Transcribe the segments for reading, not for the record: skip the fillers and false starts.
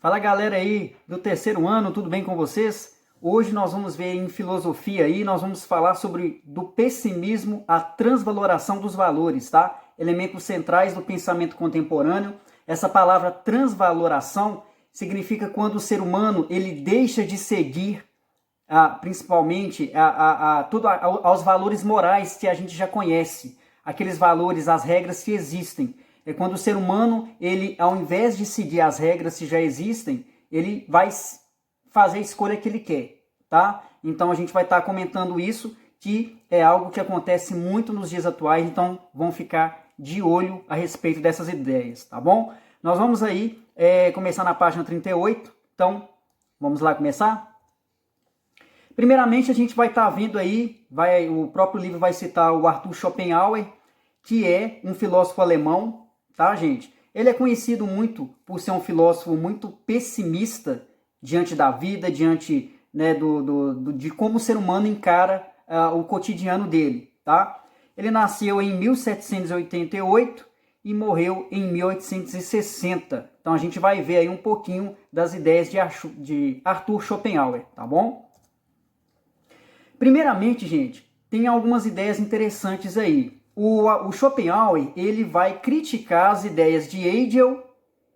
Fala galera aí do terceiro ano, tudo bem com vocês? Hoje nós vamos ver em filosofia aí, nós vamos falar sobre do pessimismo à transvaloração dos valores, tá? Elementos centrais do pensamento contemporâneo. Essa palavra transvaloração significa quando o ser humano ele deixa de seguir principalmente aos valores morais que a gente já conhece, aqueles valores, as regras que existem. É quando o ser humano, ele, ao invés de seguir as regras que já existem, ele vai fazer a escolha que ele quer, tá? Então a gente vai estar comentando isso, que é algo que acontece muito nos dias atuais, então vamos ficar de olho a respeito dessas ideias, tá bom? Nós vamos aí começar na página 38, então vamos lá começar? Primeiramente a gente vai estar vendo aí, o próprio livro vai citar o Arthur Schopenhauer, que é um filósofo alemão, tá, gente? Ele é conhecido muito por ser um filósofo muito pessimista diante da vida, diante, né, de como o ser humano encara o cotidiano dele, tá? Ele nasceu em 1788 e morreu em 1860. Então a gente vai ver aí um pouquinho das ideias de Arthur Schopenhauer, tá bom? Primeiramente, gente, tem algumas ideias interessantes aí. O Schopenhauer ele vai criticar as ideias de Hegel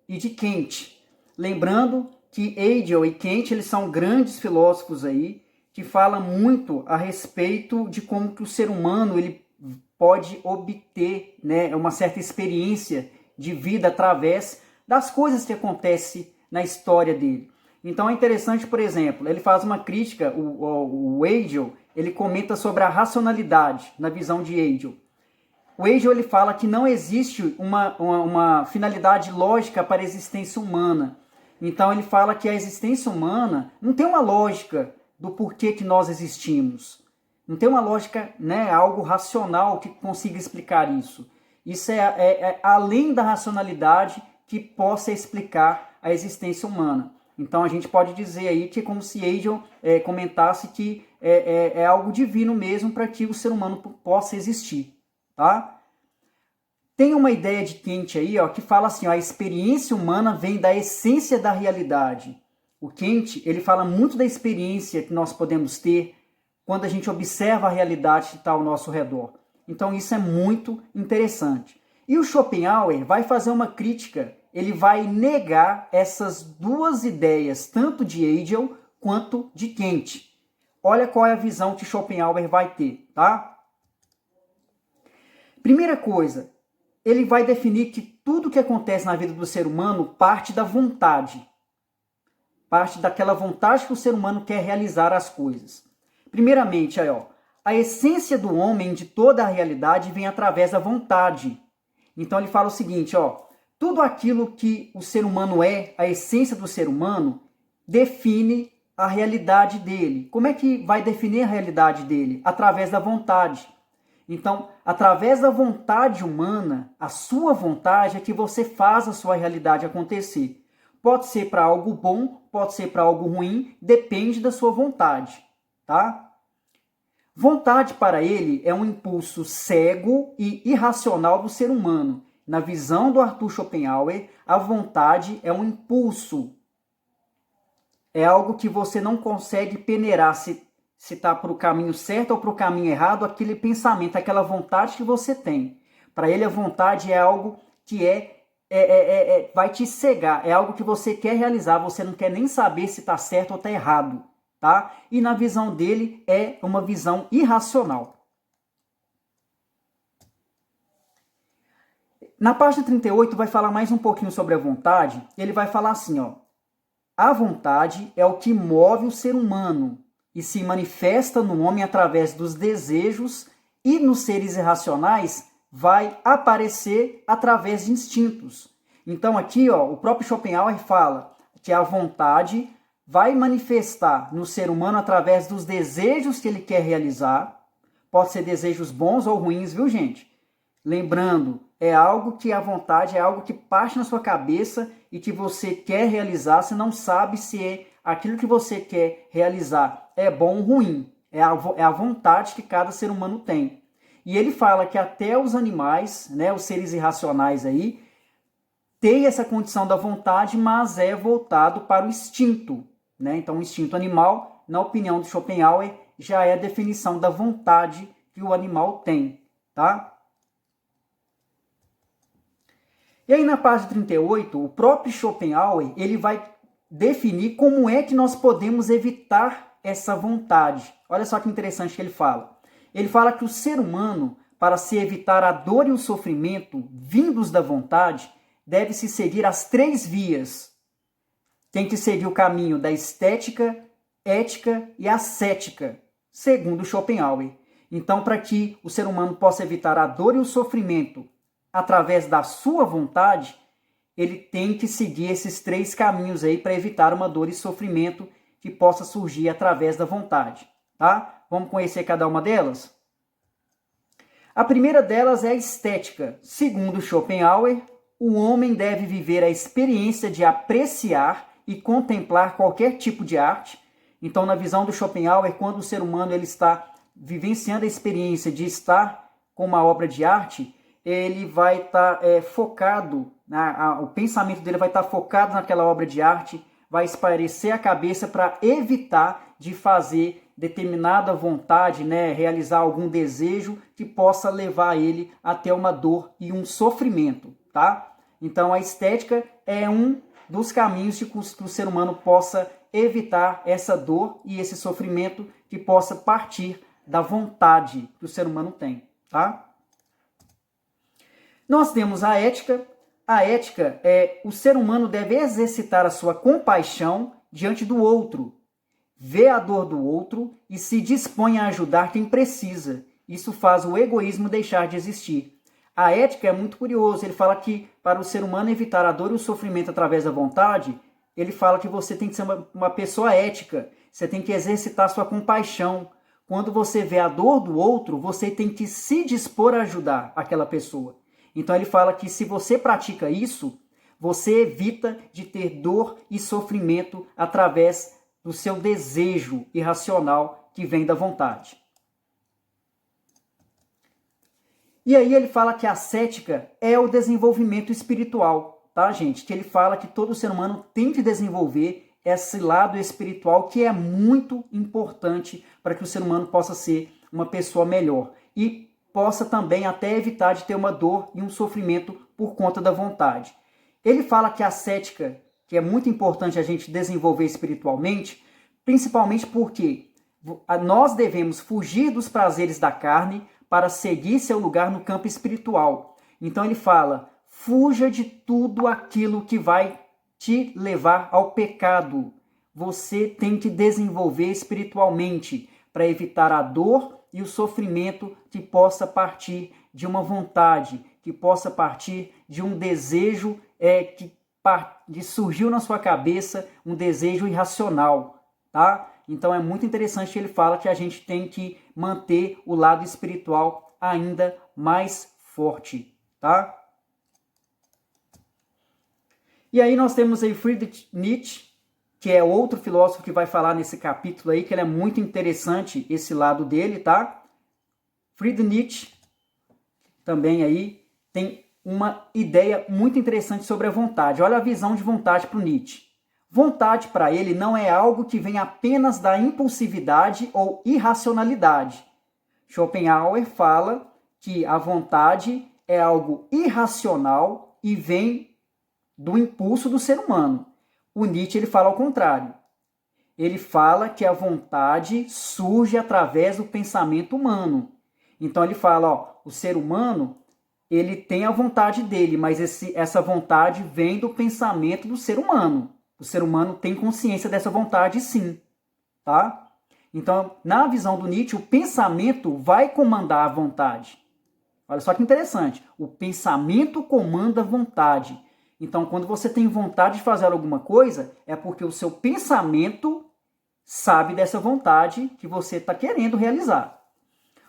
e de Kant. Lembrando que Hegel e Kant eles são grandes filósofos aí, que falam muito a respeito de como que o ser humano ele pode obter, né, uma certa experiência de vida através das coisas que acontecem na história dele. Então é interessante, por exemplo, ele faz uma crítica, o Hegel, ele comenta sobre a racionalidade na visão de Hegel. O Hegel ele fala que não existe uma finalidade lógica para a existência humana. Então ele fala que a existência humana não tem uma lógica do porquê que nós existimos. Não tem uma lógica, né, algo racional que consiga explicar isso. Isso é além da racionalidade que possa explicar a existência humana. Então a gente pode dizer aí que é como se Hegel comentasse que é algo divino mesmo para que o ser humano possa existir. Tá? Tem uma ideia de Kant aí, ó, que fala assim, ó, a experiência humana vem da essência da realidade. O Kant, ele fala muito da experiência que nós podemos ter quando a gente observa a realidade que está ao nosso redor. Então isso é muito interessante. E o Schopenhauer vai fazer uma crítica, ele vai negar essas duas ideias, tanto de Hegel quanto de Kant. Olha qual é a visão que Schopenhauer vai ter, tá? Primeira coisa, ele vai definir que tudo que acontece na vida do ser humano parte da vontade. Parte daquela vontade que o ser humano quer realizar as coisas. Primeiramente, aí, ó, a essência do homem de toda a realidade vem através da vontade. Então ele fala o seguinte, ó, tudo aquilo que o ser humano é, a essência do ser humano, define a realidade dele. Como é que vai definir a realidade dele? Através da vontade. Então, através da vontade humana, a sua vontade é que você faz a sua realidade acontecer. Pode ser para algo bom, pode ser para algo ruim, depende da sua vontade, tá? Vontade para ele é um impulso cego e irracional do ser humano. Na visão do Arthur Schopenhauer, a vontade é um impulso. É algo que você não consegue peneirar se está para o caminho certo ou para o caminho errado, aquele pensamento, aquela vontade que você tem. Para ele, a vontade é algo que vai te cegar, é algo que você quer realizar, você não quer nem saber se está certo ou está errado. Tá? E na visão dele, é uma visão irracional. Na página 38, vai falar mais um pouquinho sobre a vontade. Ele vai falar assim, ó, a vontade é o que move o ser humano e se manifesta no homem através dos desejos e nos seres irracionais vai aparecer através de instintos. Então aqui, ó, o próprio Schopenhauer fala que a vontade vai manifestar no ser humano através dos desejos que ele quer realizar. Pode ser desejos bons ou ruins, viu, gente? Lembrando, é algo que a vontade é algo que parte na sua cabeça e que você quer realizar, você não sabe se aquilo que você quer realizar é bom ou ruim. É a vontade que cada ser humano tem. E ele fala que até os animais, né, os seres irracionais aí, tem essa condição da vontade, mas é voltado para o instinto, né? Então, o instinto animal, na opinião do Schopenhauer, já é a definição da vontade que o animal tem, tá? E aí, na página 38, o próprio Schopenhauer, ele vai definir como é que nós podemos evitar essa vontade. Olha só que interessante que ele fala. Ele fala que o ser humano, para se evitar a dor e o sofrimento vindos da vontade, deve-se seguir as 3 vias. Tem que seguir o caminho da estética, ética e ascética, segundo Schopenhauer. Então, para que o ser humano possa evitar a dor e o sofrimento através da sua vontade, ele tem que seguir esses 3 caminhos aí para evitar uma dor e sofrimento que possa surgir através da vontade, tá? Vamos conhecer cada uma delas? A primeira delas é a estética. Segundo Schopenhauer, o homem deve viver a experiência de apreciar e contemplar qualquer tipo de arte. Então, na visão do Schopenhauer, quando o ser humano ele está vivenciando a experiência de estar com uma obra de arte, ele vai estar focado, o pensamento dele vai estar focado naquela obra de arte, vai espairecer a cabeça para evitar de fazer determinada vontade, né, realizar algum desejo que possa levar ele até uma dor e um sofrimento, tá? Então a estética é um dos caminhos que o ser humano possa evitar essa dor e esse sofrimento que possa partir da vontade que o ser humano tem, tá? Nós temos a ética. A ética é o ser humano deve exercitar a sua compaixão diante do outro, vê a dor do outro e se dispõe a ajudar quem precisa. Isso faz o egoísmo deixar de existir. A ética é muito curioso. Ele fala que para o ser humano evitar a dor e o sofrimento através da vontade, ele fala que você tem que ser uma pessoa ética. Você tem que exercitar a sua compaixão. Quando você vê a dor do outro, você tem que se dispor a ajudar aquela pessoa. Então ele fala que se você pratica isso, você evita de ter dor e sofrimento através do seu desejo irracional que vem da vontade. E aí ele fala que a ascética é o desenvolvimento espiritual, tá, gente? Que ele fala que todo ser humano tem que desenvolver esse lado espiritual que é muito importante para que o ser humano possa ser uma pessoa melhor e possa também até evitar de ter uma dor e um sofrimento por conta da vontade. Ele fala que a ascética, que é muito importante a gente desenvolver espiritualmente, principalmente porque nós devemos fugir dos prazeres da carne para seguir seu lugar no campo espiritual. Então ele fala, fuja de tudo aquilo que vai te levar ao pecado. Você tem que desenvolver espiritualmente para evitar a dor e o sofrimento que possa partir de uma vontade, que possa partir de um desejo que surgiu na sua cabeça, um desejo irracional, tá? Então é muito interessante que ele fala que a gente tem que manter o lado espiritual ainda mais forte, tá? E aí nós temos aí Friedrich Nietzsche, que é outro filósofo que vai falar nesse capítulo aí, que ele é muito interessante esse lado dele, tá? Friedrich Nietzsche também aí tem uma ideia muito interessante sobre a vontade. Olha a visão de vontade para o Nietzsche. Vontade para ele não é algo que vem apenas da impulsividade ou irracionalidade. Schopenhauer fala que a vontade é algo irracional e vem do impulso do ser humano. O Nietzsche ele fala ao contrário. Ele fala que a vontade surge através do pensamento humano. Então ele fala, o ser humano ele tem a vontade dele, mas essa vontade vem do pensamento do ser humano. O ser humano tem consciência dessa vontade, sim, tá? Então, na visão do Nietzsche, o pensamento vai comandar a vontade. Olha só que interessante. O pensamento comanda a vontade. Então, quando você tem vontade de fazer alguma coisa, é porque o seu pensamento sabe dessa vontade que você está querendo realizar.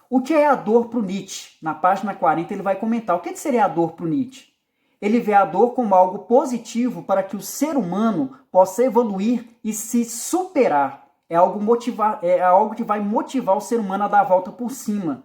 O que é a dor para o Nietzsche? Na página 40 ele vai comentar. O que seria a dor para o Nietzsche? Ele vê a dor como algo positivo para que o ser humano possa evoluir e se superar. É algo que vai motivar o ser humano a dar a volta por cima.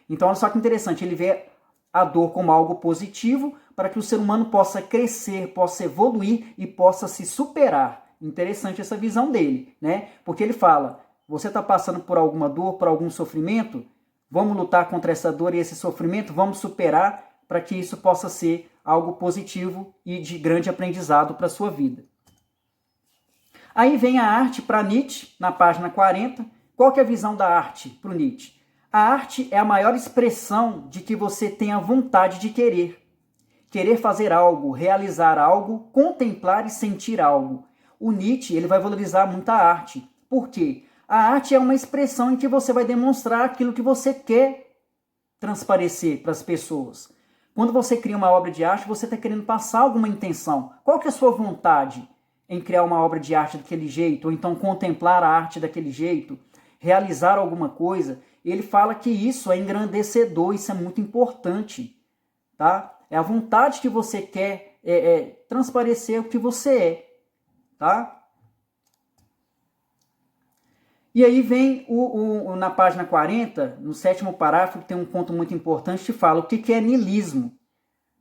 Então, olha só que interessante. Ele vê a dor como algo positivo para que o ser humano possa crescer, possa evoluir e possa se superar. Interessante essa visão dele, né? Porque ele fala, você está passando por alguma dor, por algum sofrimento? Vamos lutar contra essa dor e esse sofrimento, vamos superar para que isso possa ser algo positivo e de grande aprendizado para a sua vida. Aí vem a arte para Nietzsche, na página 40. Qual que é a visão da arte para o Nietzsche? A arte é a maior expressão de que você tem a vontade de querer. Querer fazer algo, realizar algo, contemplar e sentir algo. O Nietzsche ele vai valorizar muito a arte. Por quê? A arte é uma expressão em que você vai demonstrar aquilo que você quer transparecer para as pessoas. Quando você cria uma obra de arte, você está querendo passar alguma intenção. Qual que é a sua vontade em criar uma obra de arte daquele jeito? Ou então contemplar a arte daquele jeito? Realizar alguma coisa? Ele fala que isso é engrandecedor, isso é muito importante. Tá? É a vontade que você quer transparecer o que você é. Tá? E aí vem na página 40, no 7º parágrafo, que tem um ponto muito importante, que fala o que é niilismo.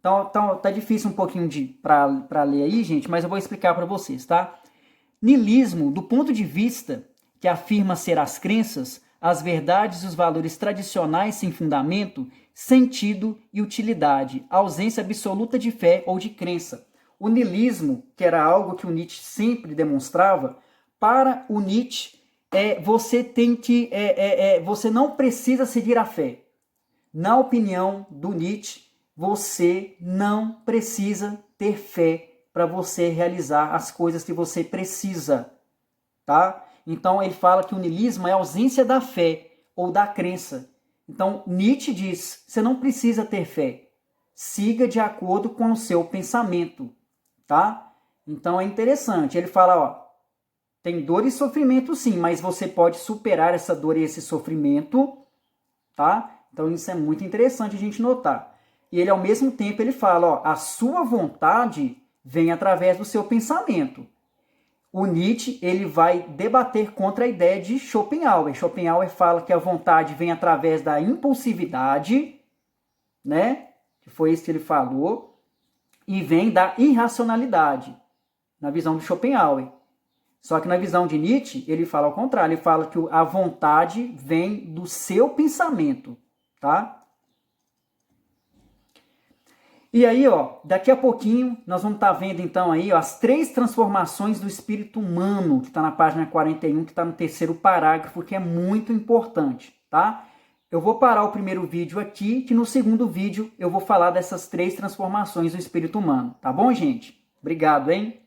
Então tá difícil um pouquinho para ler aí, gente, mas eu vou explicar para vocês, tá? Niilismo, do ponto de vista que afirma ser as crenças, as verdades e os valores tradicionais sem fundamento, sentido e utilidade, ausência absoluta de fé ou de crença. O niilismo, que era algo que o Nietzsche sempre demonstrava, para o Nietzsche, você não precisa seguir a fé. Na opinião do Nietzsche, você não precisa ter fé para você realizar as coisas que você precisa, tá? Então ele fala que o niilismo é a ausência da fé ou da crença. Então Nietzsche diz, você não precisa ter fé. Siga de acordo com o seu pensamento, tá? Então é interessante. Ele fala, ó, tem dor e sofrimento sim, mas você pode superar essa dor e esse sofrimento, tá? Então isso é muito interessante a gente notar. E ele ao mesmo tempo ele fala, ó, a sua vontade vem através do seu pensamento. O Nietzsche ele vai debater contra a ideia de Schopenhauer. Schopenhauer fala que a vontade vem através da impulsividade, né? Que foi isso que ele falou, e vem da irracionalidade, na visão de Schopenhauer. Só que na visão de Nietzsche, ele fala ao contrário, ele fala que a vontade vem do seu pensamento, tá? E aí, ó, daqui a pouquinho, nós vamos estar vendo então aí, ó, as 3 transformações do espírito humano, que está na página 41, que está no 3º parágrafo, que é muito importante, tá? Eu vou parar o primeiro vídeo aqui, que no segundo vídeo eu vou falar dessas 3 transformações do espírito humano, tá bom, gente? Obrigado, hein?